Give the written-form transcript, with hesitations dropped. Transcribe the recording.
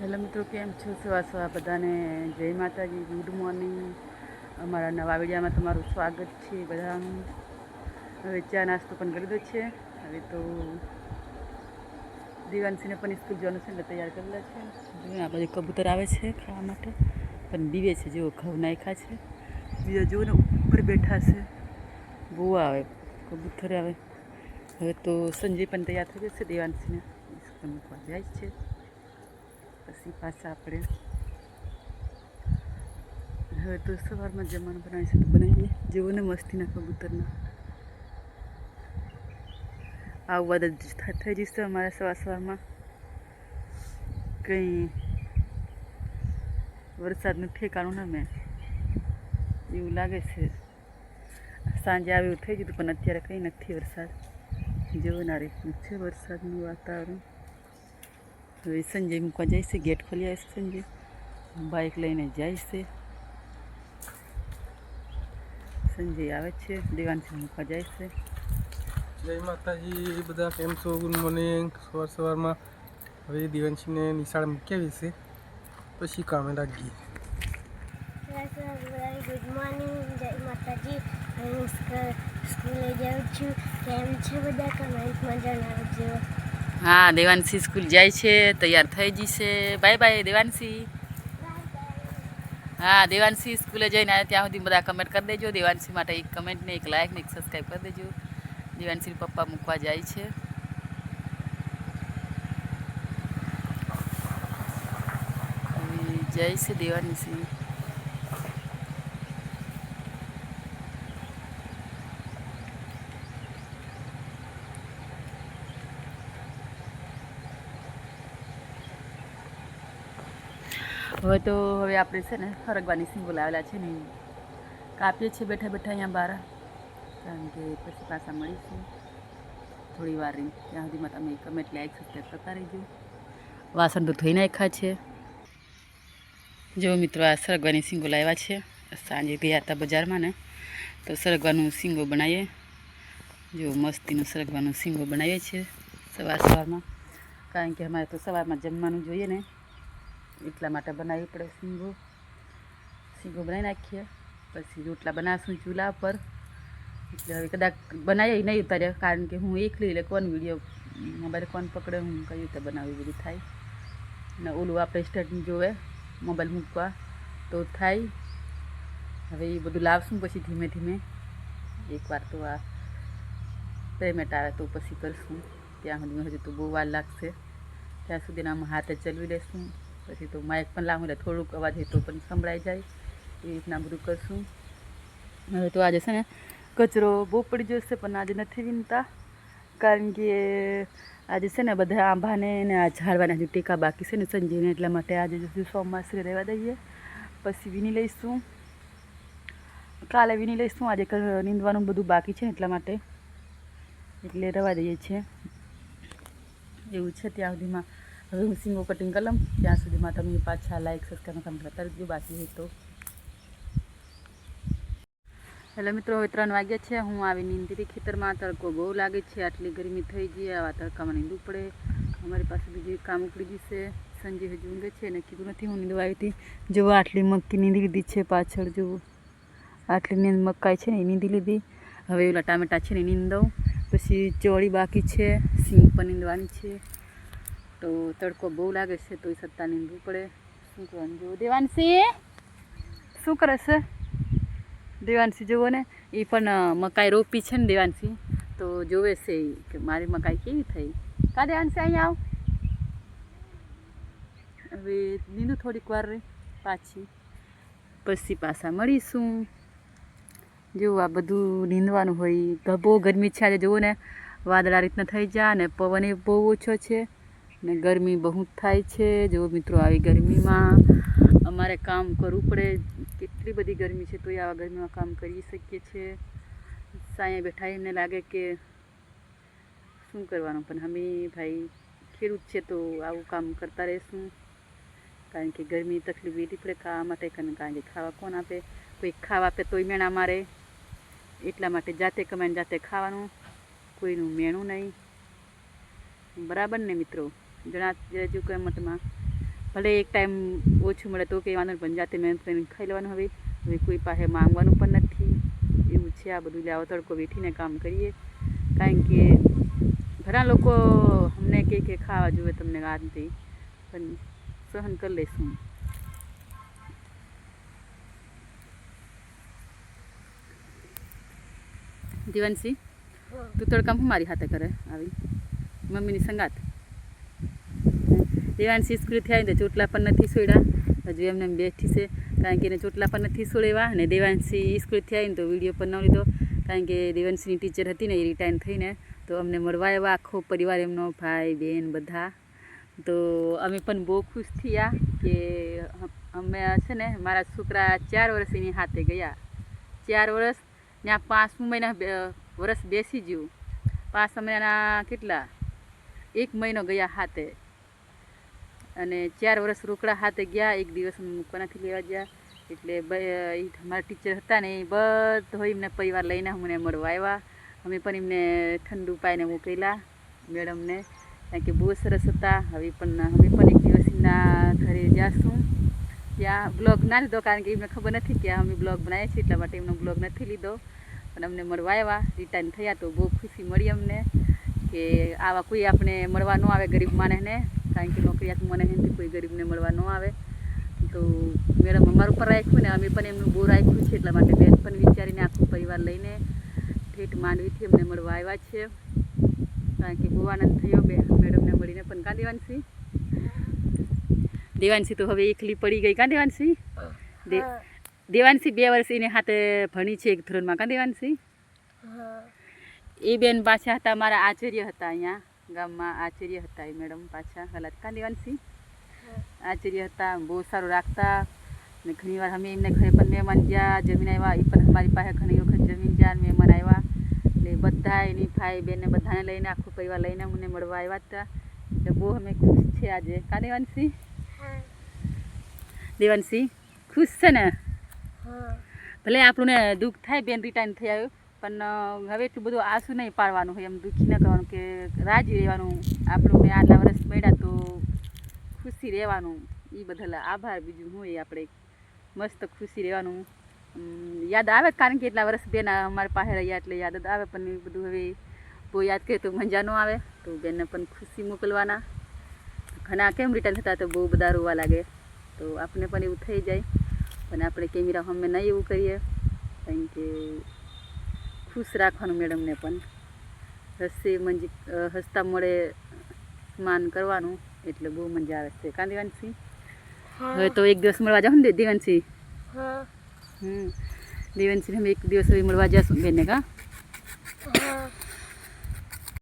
Hello મિત્રો, કેમ છો? સવાર સવાર બધાને જય માતાજી, ગુડ મોર્નિંગ. અમારા નવા વિડીયામાં તમારું સ્વાગત છે બધાનું. હવે ચા નાસ્તો પણ કરી દો છે. હવે તો દિવાનસિંહને પણ સ્કૂલ જવાનું છે એટલે તૈયાર કરેલા છે. આ બાજુ કબૂતર આવે છે ખાવા માટે, પણ બીવે છે. જેવો ઘઉં નાખ્યા છે. બીજા જુઓ ને ઉપર બેઠા છે. બહુ આવે કબૂતર આવે. હવે તો સંજય પણ તૈયાર થઈ જશે. દેવાનસિંહને સ્કૂલ મૂકવા જાય છે. પછી પાછા આપણે હવે તો સવારમાં જમવાનું બનાવીશું તો બનાવીએ. જેવો ને મસ્તીના કબૂતરના આવું બધા થઈ જશે અમારા સવારમાં. કંઈ વરસાદનું ઠેકાણું ના મેં એવું લાગે છે. સાંજે આવ્યું થઈ ગયું પણ અત્યારે કંઈ નથી વરસાદ. જેવું ના રીતનું છે વરસાદનું વાતાવરણ. હવે સંજય મૂકવા જાય છે. ગેટ ખોલી આવે છે. સંજય બાઇક લઈને જાય છે. સંજય આવે છે. દેવાનસિંહ મૂકવા જાય છે. જય માતાજી બધા, કેમ છો? Good morning. સવારમાં હવે દેવાનસિંહને નિશાળ મૂકી આવી છે, પછી કામે લાગીએ. ગુડ મોર્નિંગ, જય માતાજી. હું સ્કૂલે જાઉં છું. કેમ છે બધા? કમેન્ટમાં જણાવજો. હા, દેવાનસિંહ સ્કૂલ જાય છે. તૈયાર થઈ જશે. Bye bye Devansinh. હા, દેવાનસિંહ સ્કૂલે જઈને આવે ત્યાં સુધી બધા કમેન્ટ કરી દેજો. દેવાનસિંહ માટે એક કમેન્ટ ને એક લાઈક ને એક સબસ્ક્રાઈબ કરી દેજો. દેવાનસિંહ પપ્પા મૂકવા જાય છે. જય છે દેવાનસિંહ. હવે આપણે છે ને ફરગવાની સિંગો લાવેલા છે ને કાપીએ છીએ બેઠા બેઠા અહીંયા બહાર, કારણ કે પછી પાછા મળીશું થોડી વાર રહી. ત્યાં સુધીમાં તમે કમેન્ટ લાઈક સબસ્ક્રાઈબ કરતા રહેજો. વાસણ તો ધોઈ નાખ્યા છે. જો મિત્રો, આ સરગવાની સિંગો લાવ્યા છે. સાંજે ગયા હતા બજારમાં ને, તો સરગવાનું સિંગો બનાવીએ. જો મસ્તીનું સરગવાનું સિંગો બનાવીએ છીએ સવારમાં, કારણ કે અમારે તો સવારમાં જમવાનું જોઈએ ને, એટલા માટે બનાવવી પડે. સિંગો બનાવી નાખીએ. પછી રોટલા બનાવશું ચૂલા પર. એટલે હવે કદાચ બનાવીએ નહીં ઉતાર્યા, કારણ કે હું એકલી, એટલે કોણ વિડીયો મોબાઈલ કોણ પકડે, હું કઈ રીતે બનાવી બધું થાય ને. ઓલું આપણે સ્ટેન્ડ જોવે મોબાઈલ મૂકવા તો થાય. હવે એ બધું લાવશું પછી ધીમે ધીમે. એકવાર તો આ પેમેન્ટ આવે તો પછી કરશું. ત્યાં સુધી હજુ તો બહુ વાર લાગશે. ત્યાં સુધીના આમ હાથે ચલાવી લેશું. પછી તો માઇક પણ લાવું એટલે થોડુંક અવાજ હોય તો પણ સંભળાઈ જાય. એ રીતના બધું કરશું. હવે તો આજે છે ને કચરો બહુ પડી જશે, પણ આજે નથી વીણતા, કારણ કે આજે છે ને બધા આંબાને ને આ ઝાડવાના હજુ ટેકા બાકી છે ને સંજીવને, એટલા માટે આજે સોમવારે રહેવા દઈએ. પછી વીણી લઈશું. કાલે વીણી લઈશું. આજે નીંદવાનું બધું બાકી છે એટલા માટે, એટલે રહેવા દઈએ છીએ. એવું છે. ત્યાં સુધીમાં હવે હું સિંગો કટિંગ કરી લઉં. ત્યાં સુધીમાં તમે પાછા લાઈક સબસ્ક્રાઈબ કમ્પ્લીટ કરી દો બાકી હોય તો. હેલો મિત્રો, હવે 3 વાગ્યા છે. હું આવી નીંદરી ખેતરમાં. તડકો બહુ લાગે છે. આટલી ગરમી થઈ ગઈ. આવા તડકામાં નીંદવું પડે. અમારી પાસે બીજું કામ ઉપડી જશે. સંજય હજુ ઊંઘે છે એને કીધું નથી હું નીંદવા આવી હતી. જુઓ આટલી મક્કી નીંદી લીધી છે પાછળ. જુઓ આટલી મકાઈ છે ને એ નીંદી લીધી. હવે ઓલા ટામેટા છે ને નીંદ દઉં. પછી ચોળી બાકી છે. સિંગ પણ નીંદવાની છે. તો તડકો બહુ લાગે છે તો એ સત્તા નીંદવું પડે. શું કરવાનું? જુઓ દેવાનસિંહ શું કરે છે. દેવાનસિંહ જુઓ ને, એ પણ મકાઈ રોપી છે ને દેવાનસિંહ, તો જોવે છે કે મારી મકાઈ કેવી થઈ. કા દેવાનસિંહ અહીંયા આવ. હવે નીંદું થોડીક વાર રહી પાછી, પછી પાછા મળીશું. જો આ બધું નીંદવાનું હોય. બહુ ગરમી છે આજે. જુઓ ને વાદળા રીતના થઈ જાય ને પવન એ બહુ ઓછો છે ને ગરમી બહુ થાય છે. જો મિત્રો, આવી ગરમીમાં અમારે કામ કરવું પડે. કેટલી બધી ગરમી છે, તો આવા ગરમીમાં કામ કરી શકીએ છીએ. સાંયે બેઠા એમને લાગે કે શું કરવાનું, પણ અમે ભાઈ ખેડૂત છે તો આવું કામ કરતા રહીશું. કારણ કે ગરમી તકલીફ એટલી પડે ખાવા માટે, કારણ કે ખાવા કોણ આપે? કોઈ ખાવા આપે તોય મેણા મારે. એટલા માટે જાતે કમાઈને જાતે ખાવાનું, કોઈનું મેણું નહીં. બરાબર ને મિત્રો? જણાવજો કમેન્ટમાં. ભલે એક ટાઈમ ઓછું મળે તો કંઈ વાંધો નહીં, પણ જાતે મહેનત કરીને ખાઈ લેવાનું. હવે કોઈ પાસે માંગવાનું પણ નથી. એવું છે આ બધું. આવો તડકો બેઠીને કામ કરીએ, કારણ કે ઘણા લોકો અમને કે ખાવા જોઈએ તમને આ નથી, પણ સહન કરી લઈશું. દીવાનસી, તું તડકામાં મારી હાથે કરે આવી મમ્મીની સંગાત. દીવાનસી સ્કૂલથી આવીને તો ચોટલા પણ નથી સોડ્યા, હજુ એમને બેઠી છે, કારણ કે એને ચોટલા પણ નથી સોડેવા. અને દેવાંશી સ્કૂલથી આવીને તો વિડીયો પણ ન લીધો, કારણ કે દેવાંશીની ટીચર હતી ને એ રિટાયર થઈને તો અમને મળવા આવ્યા, આખો પરિવાર એમનો, ભાઈ બહેન બધા. તો અમે પણ બહુ ખુશ થયા કે અમે છે ને મારા છોકરા 4 વર્ષ એની હાથે ગયા. 4 વર્ષ ને આ 5મું મહિના વર્ષ બેસી ગયું. 5 મહિનાના કેટલા 1 મહિનો ગયા હાથે, અને 4 વર્ષ રોકડા હાથે ગયા. એક દિવસ અમે મૂકવા નથી લેવા ગયા. એટલે એ અમારા ટીચર હતા ને એ બધો એમને પરિવાર લઈને અમને મળવા આવ્યા. અમે પણ એમને ઠંડુ પાઈને મોકલ્યા મેડમને, કારણ કે બહુ સરસ હતા. હવે પણ અમે પણ એક દિવસ એમના ઘરે જઈશું. ત્યાં બ્લોગ ના લીધો, કારણ કે એમને ખબર નથી કે અમે બ્લોગ બનાવીએ છીએ, એટલા માટે એમનો બ્લોગ નથી લીધો. પણ અમને મળવા આવ્યા, રિટર્ન થયા તો બહુ ખુશી મળી અમને કે આવા કોઈ આપણે મળવા ન આવે ગરીબ માણસને, કારણ કે નોકરિયાત માણસથી કોઈ ગરીબને મળવા ન આવે. તો મેડમ અમારું પણ રાખ્યું ને અમે પણ એમનું બહુ રાખ્યું છે, એટલા માટે બેન પણ વિચારીને આખો પરિવાર લઈને ઠેઠ માંડવીથી અમને મળવા આવ્યા છે, કારણ કે બહુ આનંદ થયો મેડમને મળીને. પણ કાં દેવાંશી, દેવાંશી તો હવે એકલી પડી ગઈ. કાં દેવાંશી? દેવાંશી 2 વર્ષ એને હાથે ભણી છે 1 ધોરણમાં. કાં દેવાંશી? એ બેન પાછા હતા મારા આચાર્ય હતા, અહીંયા ગામમાં આચાર્ય હતા એ મેડમ પાછા હાલાત. કાં દેવાંશી? આચાર્ય હતા, બહુ સારું રાખતા. ને ઘણીવાર અમે એમને ઘરે પણ મહેમાન જ્યાં જમીન આવ્યા, એ પણ અમારી પાસે ઘણી વખત જમીન જ્યાં મહેમાન આવ્યા. એટલે બધા એની ભાઈ બહેનને બધાને લઈને આખો પરિવાર લઈને અમને મળવા આવ્યા હતા. એટલે બહુ અમે ખુશ છે આજે. કાં દેવાંશી? દેવાંશી ખુશ છે ને? ભલે આપણને દુઃખ થાય બેન રિટાયર થઈ આવ્યું, પણ હવે એટલું બધું આંસુ નહીં પાડવાનું હોય, એમ દુઃખી ન કરવાનું, કે રાજી રહેવાનું. આપણું મેં આટલા વર્ષ મળ્યા તો ખુશી રહેવાનું, એ બદલ આભાર. બીજું હોય આપણે મસ્ત ખુશી રહેવાનું. યાદ આવે, કારણ કે એટલા વર્ષ બેન અમારી પાસે રહ્યા એટલે યાદ જ આવે, પણ એ બધું હવે બહુ યાદ કરીએ તો મજા ન આવે. તો બેનને પણ ખુશી મોકલવાના. ઘણા કેમ રિટર્ન થતા તો બહુ બધા રોવા લાગે, તો આપણે પણ એવું થઈ જાય. પણ આપણે કેમેરા અમે નહીં એવું કરીએ, કારણ કે ખુશ રાખવાનું મેડમને પણ. હસતા મળે માન કરવાનું, એટલે બહુ મજા આવે છે. કાં દેવાંશી? હવે તો એક દિવસ મળવા જાઉં ને દેવાંશી? દેવાંશી અમે એક દિવસ હવે મળવા જઈશું બેનને. કાં